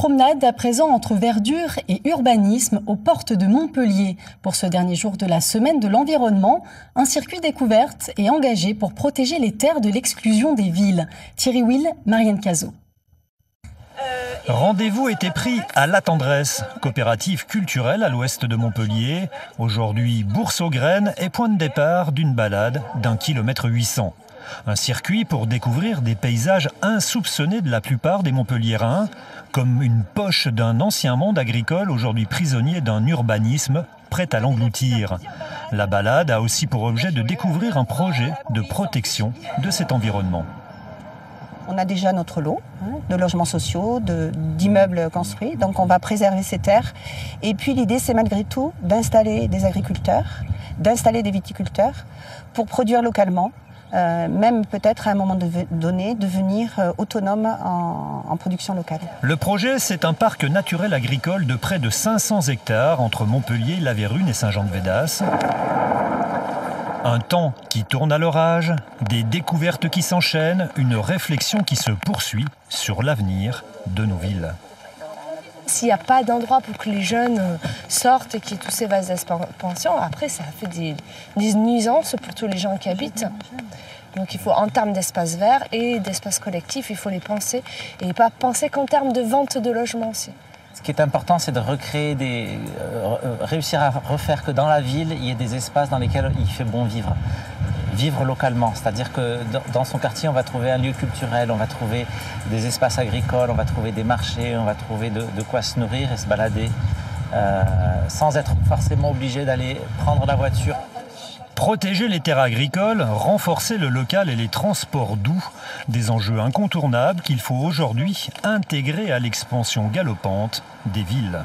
Promenade à présent entre verdure et urbanisme aux portes de Montpellier. Pour ce dernier jour de la semaine de l'environnement, un circuit découverte et engagé pour protéger les terres de l'exclusion des villes. Thierry Will, Marianne Cazot. Rendez-vous était pris à La Tendresse, coopérative culturelle à l'ouest de Montpellier. Aujourd'hui, bourse aux graines et point de départ d'une balade d'1,8 km. Un circuit pour découvrir des paysages insoupçonnés de la plupart des Montpelliérains, comme une poche d'un ancien monde agricole aujourd'hui prisonnier d'un urbanisme prêt à l'engloutir. La balade a aussi pour objet de découvrir un projet de protection de cet environnement. On a déjà notre lot de logements sociaux, d'immeubles construits, donc on va préserver ces terres. Et puis l'idée, c'est malgré tout d'installer des agriculteurs, d'installer des viticulteurs pour produire localement, même peut-être à un moment donné devenir autonome en production locale. Le projet, c'est un parc naturel agricole de près de 500 hectares entre Montpellier, La Vérune et Saint-Jean-de-Védas. Un temps qui tourne à l'orage, des découvertes qui s'enchaînent, une réflexion qui se poursuit sur l'avenir de nos villes. S'il n'y a pas d'endroit pour que les jeunes sortent et qu'il y ait tous ces vases d'expansion, après ça fait des nuisances pour tous les gens qui habitent. Donc il faut, en termes d'espace vert et d'espace collectif, il faut les penser et pas penser qu'en termes de vente de logements aussi. Ce qui est important, c'est de recréer réussir à refaire que dans la ville, il y ait des espaces dans lesquels il fait bon vivre. Vivre localement, c'est-à-dire que dans son quartier, on va trouver un lieu culturel, on va trouver des espaces agricoles, on va trouver des marchés, on va trouver de quoi se nourrir et se balader, sans être forcément obligé d'aller prendre la voiture. Protéger les terres agricoles, renforcer le local et les transports doux, des enjeux incontournables qu'il faut aujourd'hui intégrer à l'expansion galopante des villes.